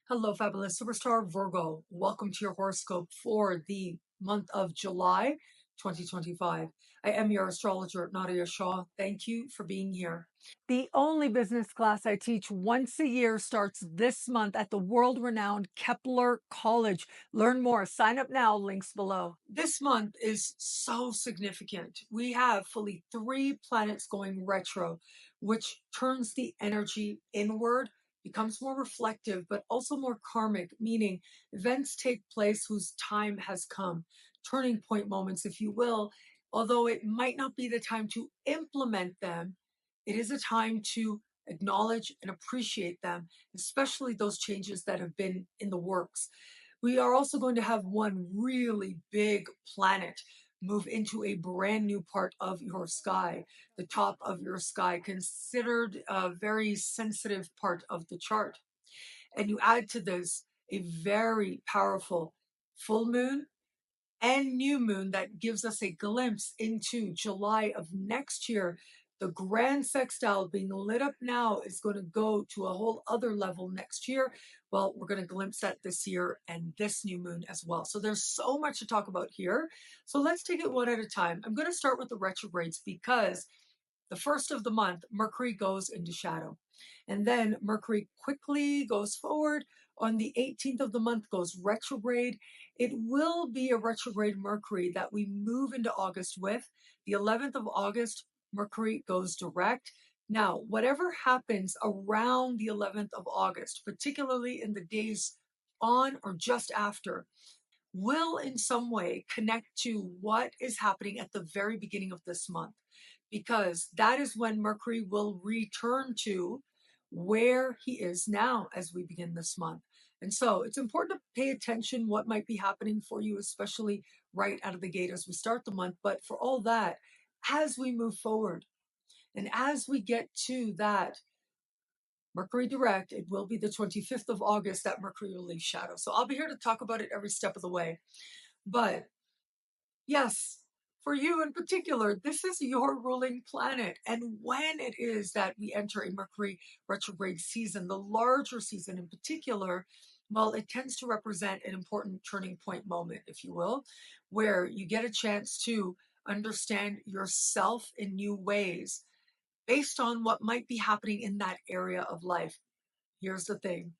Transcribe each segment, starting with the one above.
Hello, fabulous superstar Virgo. Welcome to your horoscope for the month of July 2025. I am your astrologer, Nadiya Shah. Thank you for being here. The only business class I teach once a year starts this month at the world renowned Kepler College. Learn more. Sign up now. Links below. This month is so significant. We have fully 3 planets going retro, which turns the energy inward, becomes more reflective, but also more karmic, meaning events take place whose time has come, turning point moments, if you will. Although it might not be the time to implement them, it is a time to acknowledge and appreciate them, especially those changes that have been in the works. We are also going to have one really big planet move into a brand new part of your sky, the top of your sky, considered a very sensitive part of the chart. And you add to this a very powerful full moon and new moon that gives us a glimpse into July of next year. The grand sextile being lit up now is going to go to a whole other level next year. Well, we're going to glimpse that this year and this new moon as well. So there's so much to talk about here. So let's take it one at a time. I'm going to start with the retrogrades because the first of the month, Mercury goes into shadow. And then Mercury quickly goes forward. On the 18th of the month, goes retrograde. It will be a retrograde Mercury that we move into August with. The 11th of August, Mercury goes direct. Now, whatever happens around the 11th of August, particularly in the days on or just after, will in some way connect to what is happening at the very beginning of this month, because that is when Mercury will return to where he is now as we begin this month. And so it's important to pay attention what might be happening for you, especially right out of the gate as we start the month. But for all that, as we move forward and as we get to that Mercury direct, it will be the 25th of August that Mercury will leave shadow. So I'll be here to talk about it every step of the way. But yes, for you in particular, this is your ruling planet. And when it is that we enter a Mercury retrograde season, the larger season in particular, well, it tends to represent an important turning point moment, if you will, where you get a chance to understand yourself in new ways based on what might be happening in that area of life. Here's the thing.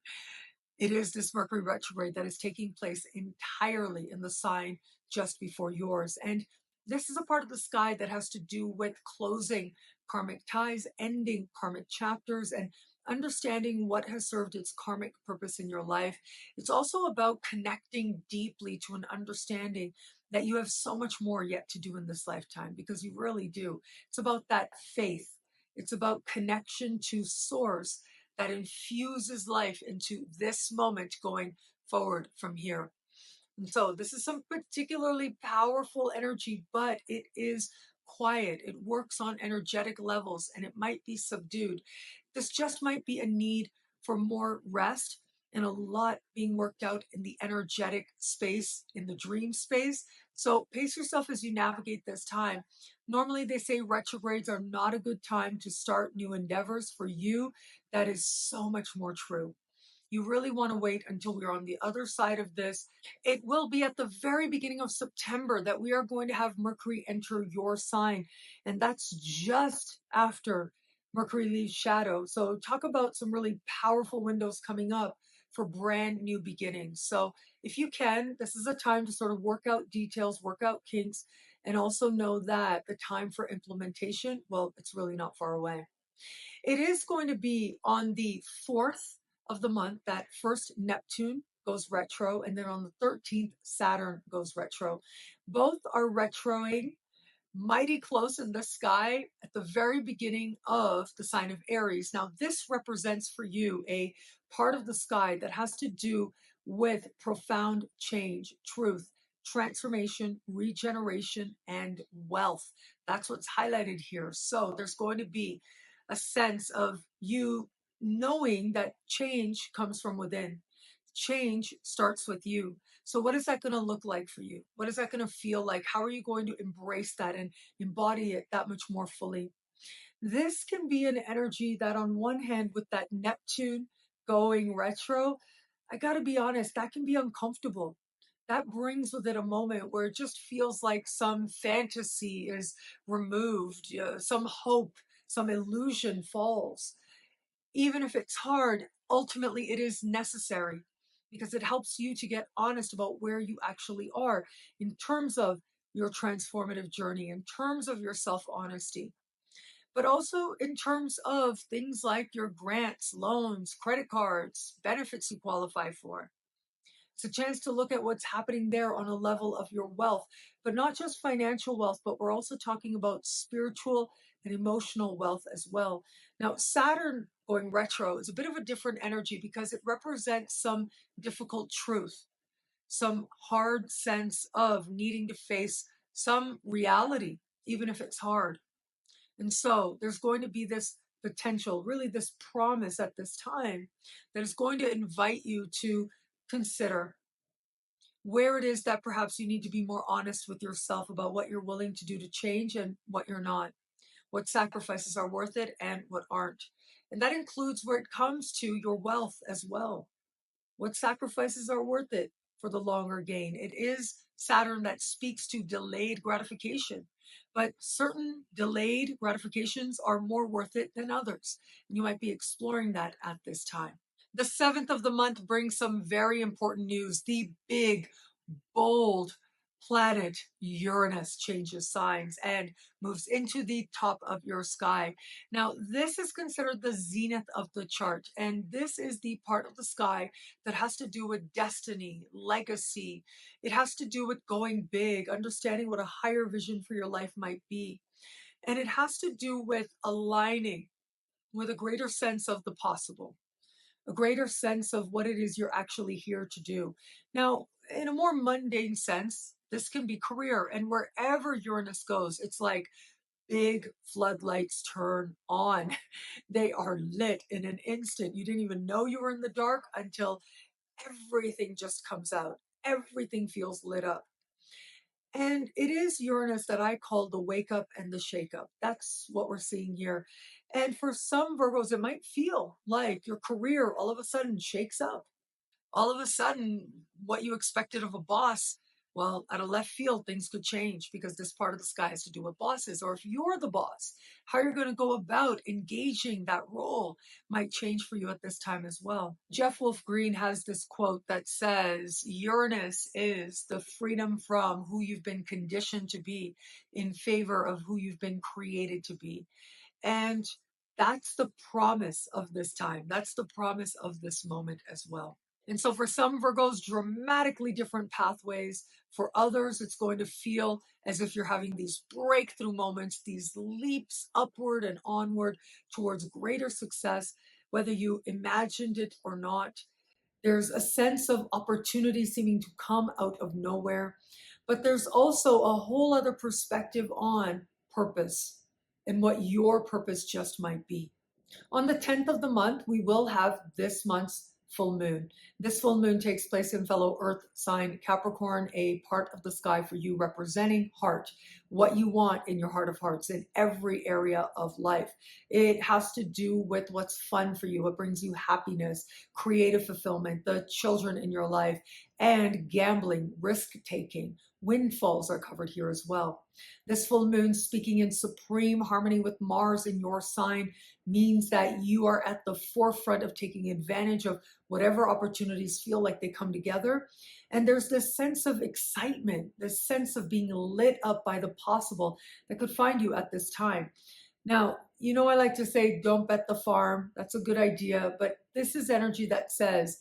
It is this Mercury retrograde that is taking place entirely in the sign just before yours. And this is a part of the sky that has to do with closing karmic ties, ending karmic chapters, and understanding what has served its karmic purpose in your life. It's also about connecting deeply to an understanding that you have so much more yet to do in this lifetime, because you really do. It's about that faith. It's about connection to source that infuses life into this moment going forward from here. And so this is some particularly powerful energy, but it is quiet. It works on energetic levels and it might be subdued. This just might be a need for more rest and a lot being worked out in the energetic space, in the dream space. So pace yourself as you navigate this time. Normally, they say retrogrades are not a good time to start new endeavors. For you, that is so much more true. You really want to wait until we're on the other side of this. It will be at the very beginning of September that we are going to have Mercury enter your sign. And that's just after Mercury leaves shadow. So talk about some really powerful windows coming up for brand new beginnings. So if you can, this is a time to sort of work out details, work out kinks, and also know that the time for implementation, well, it's really not far away. It is going to be on the 4th of the month that first Neptune goes retro, and then on the 13th, Saturn goes retro. Both are retroing mighty close in the sky at the very beginning of the sign of Aries. Now, this represents for you a part of the sky that has to do with profound change, truth, transformation, regeneration, and wealth. That's what's highlighted here. So there's going to be a sense of you knowing that change comes from within. Change starts with you. So, what is that going to look like for you? What is that going to feel like? How are you going to embrace that and embody it that much more fully? This can be an energy that, on one hand, with that Neptune going retro, I got to be honest, that can be uncomfortable. That brings with it a moment where it just feels like some fantasy is removed, some hope, some illusion falls. Even if it's hard, ultimately it is necessary because it helps you to get honest about where you actually are in terms of your transformative journey, in terms of your self honesty, but also in terms of things like your grants, loans, credit cards, benefits you qualify for. It's a chance to look at what's happening there on a level of your wealth, but not just financial wealth, but we're also talking about spiritual and emotional wealth as well. Now, Saturn going retro is a bit of a different energy because it represents some difficult truth, some hard sense of needing to face some reality, even if it's hard. And so there's going to be this potential, really this promise at this time that is going to invite you to consider where it is that perhaps you need to be more honest with yourself about what you're willing to do to change and what you're not, what sacrifices are worth it and what aren't. And that includes where it comes to your wealth as well. What sacrifices are worth it for the longer gain? It is Saturn that speaks to delayed gratification, but certain delayed gratifications are more worth it than others. And you might be exploring that at this time. The 7th of the month brings some very important news. The big, bold planet Uranus changes signs and moves into the top of your sky. Now, this is considered the zenith of the chart, and this is the part of the sky that has to do with destiny, legacy. It has to do with going big, understanding what a higher vision for your life might be. And it has to do with aligning with a greater sense of the possible, a greater sense of what it is you're actually here to do. Now, in a more mundane sense, this can be career. And wherever Uranus goes, it's like big floodlights turn on. They are lit in an instant. You didn't even know you were in the dark until everything just comes out. Everything feels lit up. And it is Uranus that I call the wake up and the shake up. That's what we're seeing here. And for some Virgos, it might feel like your career all of a sudden shakes up. All of a sudden, what you expected of a boss, well, out of left field, things could change because this part of the sky has to do with bosses. Or if you're the boss, how you're going to go about engaging that role might change for you at this time as well. Jeff Wolf Green has this quote that says, Uranus is the freedom from who you've been conditioned to be in favor of who you've been created to be. And that's the promise of this time. That's the promise of this moment as well. And so for some Virgos, dramatically different pathways. For others, it's going to feel as if you're having these breakthrough moments, these leaps upward and onward towards greater success, whether you imagined it or not. There's a sense of opportunity seeming to come out of nowhere, but there's also a whole other perspective on purpose and what your purpose just might be. On the 10th of the month, we will have this month's full moon. This full moon takes place in fellow Earth sign Capricorn, a part of the sky for you representing heart, what you want in your heart of hearts in every area of life. It has to do with what's fun for you, what brings you happiness, creative fulfillment, the children in your life, and gambling, risk taking. Windfalls are covered here as well. This full moon, speaking in supreme harmony with Mars in your sign, means that you are at the forefront of taking advantage of whatever opportunities feel like they come together. And there's this sense of excitement, this sense of being lit up by the possible that could find you at this time. Now, I like to say, don't bet the farm. That's a good idea. But this is energy that says,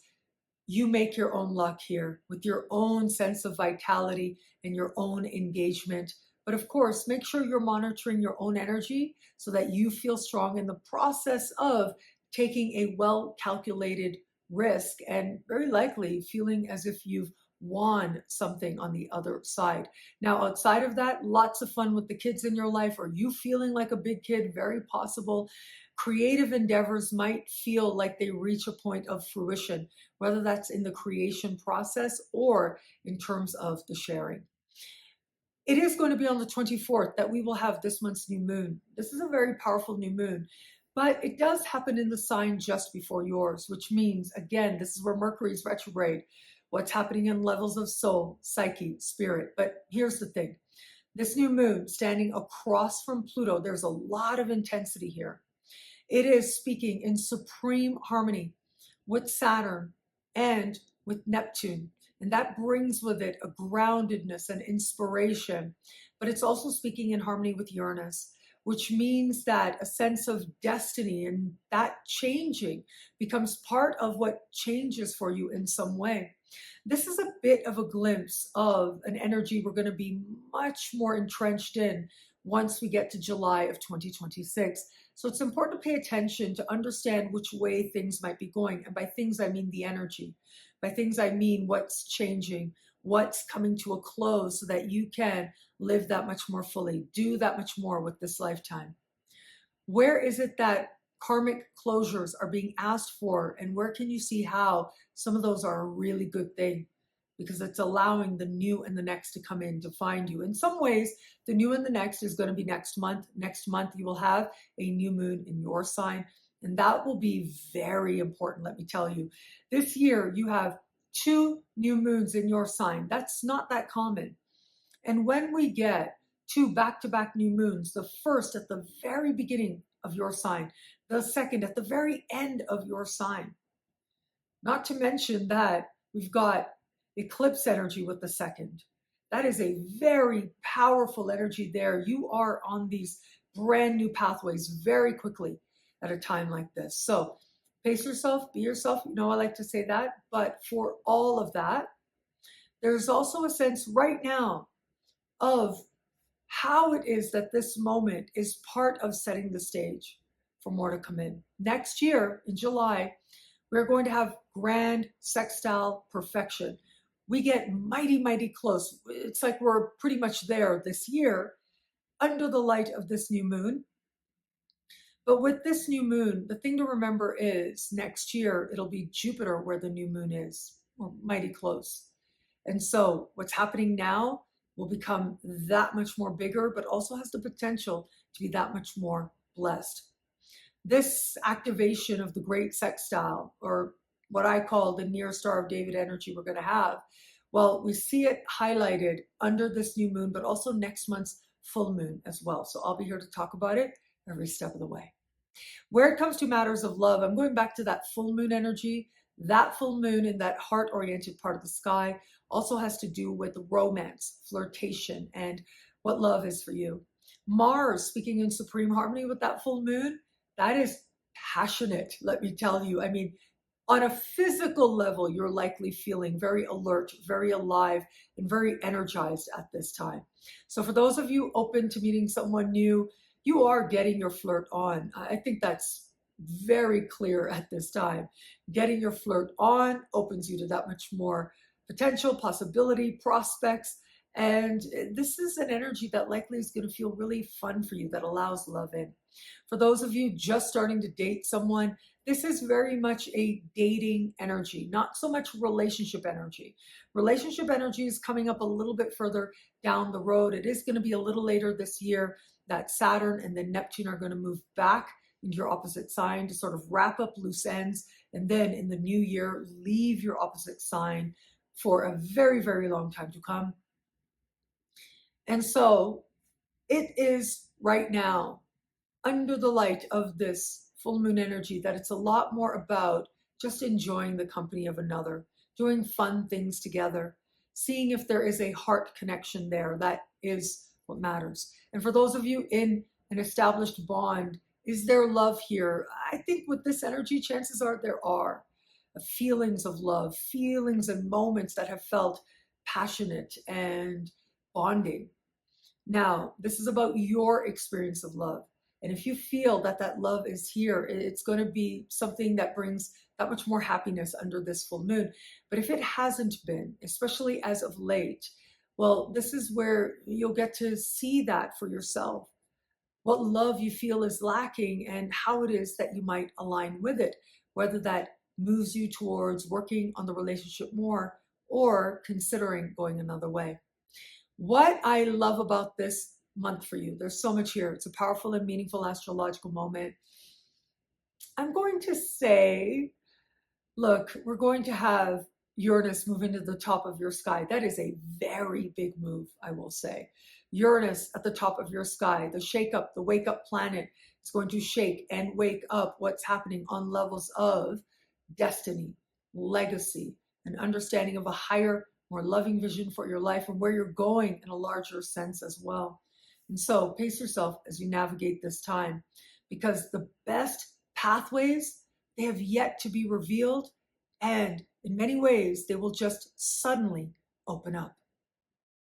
you make your own luck here with your own sense of vitality and your own engagement. But of course, make sure you're monitoring your own energy so that you feel strong in the process of taking a well calculated risk and very likely feeling as if you've won something on the other side. Now, outside of that, lots of fun with the kids in your life. Are you feeling like a big kid? Very possible. Creative endeavors might feel like they reach a point of fruition, whether that's in the creation process or in terms of the sharing. It is going to be on the 24th that we will have this month's new moon. This is a very powerful new moon. But it does happen in the sign just before yours, which means, again, this is where Mercury is retrograde, what's happening in levels of soul, psyche, spirit. But here's the thing. This new moon standing across from Pluto, there's a lot of intensity here. It is speaking in supreme harmony with Saturn and with Neptune. And that brings with it a groundedness and inspiration. But it's also speaking in harmony with Uranus, which means that a sense of destiny and that changing becomes part of what changes for you in some way. This is a bit of a glimpse of an energy we're going to be much more entrenched in once we get to July of 2026. So it's important to pay attention to understand which way things might be going. And by things, I mean the energy. By things, I mean what's changing, what's coming to a close so that you can live that much more fully, do that much more with this lifetime. Where is it that karmic closures are being asked for, and where can you see how some of those are a really good thing? Because it's allowing the new and the next to come in to find you. In some ways, the new and the next is going to be next month. Next month, you will have a new moon in your sign, and that will be very important, let me tell you. This year, you have 2 new moons in your sign. That's not that common. And when we get 2 back-to-back new moons, the first at the very beginning of your sign, the second at the very end of your sign, not to mention that we've got eclipse energy with the second. That is a very powerful energy there. You are on these brand new pathways very quickly at a time like this. So pace yourself, be yourself. You know, I like to say that. But for all of that, there's also a sense right now of how it is that this moment is part of setting the stage for more to come in. Next year, in July, we're going to have grand sextile perfection. We get mighty, mighty close. It's like we're pretty much there this year under the light of this new moon. But with this new moon, the thing to remember is next year, it'll be Jupiter where the new moon is. We're mighty close. And so what's happening now will become that much more bigger, but also has the potential to be that much more blessed. This activation of the great sextile, or what I call the near Star of David energy we're going to have, well, we see it highlighted under this new moon, but also next month's full moon as well. So I'll be here to talk about it every step of the way. Where it comes to matters of love, I'm going back to that full moon energy. That full moon in that heart-oriented part of the sky also has to do with romance, flirtation, and what love is for you. Mars, speaking in supreme harmony with that full moon, that is passionate, let me tell you. I mean, on a physical level, you're likely feeling very alert, very alive, and very energized at this time. So for those of you open to meeting someone new, you are getting your flirt on. I think that's very clear at this time. Getting your flirt on opens you to that much more potential, possibility, prospects. And this is an energy that likely is going to feel really fun for you, that allows love in. For those of you just starting to date someone, this is very much a dating energy, not so much relationship energy. Relationship energy is coming up a little bit further down the road. It is going to be a little later this year that Saturn and then Neptune are going to move back into your opposite sign to sort of wrap up loose ends. And then in the new year, leave your opposite sign for a very, very long time to come. And so it is right now, under the light of this full moon energy, that it's a lot more about just enjoying the company of another, doing fun things together, seeing if there is a heart connection there. That is what matters. And for those of you in an established bond, is there love here? I think with this energy, chances are there are feelings of love, feelings and moments that have felt passionate and bonding. Now, this is about your experience of love. And if you feel that that love is here, it's going to be something that brings that much more happiness under this full moon. But if it hasn't been, especially as of late, well, this is where you'll get to see that for yourself. What love you feel is lacking and how it is that you might align with it, whether that moves you towards working on the relationship more or considering going another way. What I love about this month for you, there's so much here. It's a powerful and meaningful astrological moment. I'm going to say, look, we're going to have Uranus move into the top of your sky. That is a very big move, I will say. Uranus at the top of your sky, the shake up, the wake up planet is going to shake and wake up what's happening on levels of destiny, legacy, an understanding of a higher, more loving vision for your life and where you're going in a larger sense as well. And so pace yourself as you navigate this time, because the best pathways, they have yet to be revealed, and in many ways, they will just suddenly open up.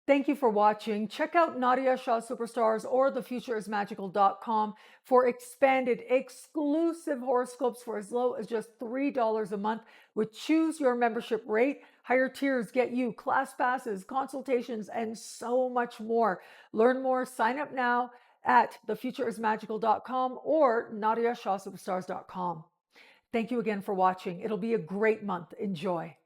Thank you for watching. Check out Nadiya Shah Superstars or thefutureismagical.com for expanded, exclusive horoscopes for as low as just $3 a month with choose your membership rate. Higher tiers get you class passes, consultations, and so much more. Learn more, sign up now at thefutureismagical.com or NadiyaShahSuperstars.com. Thank you again for watching. It'll be a great month. Enjoy.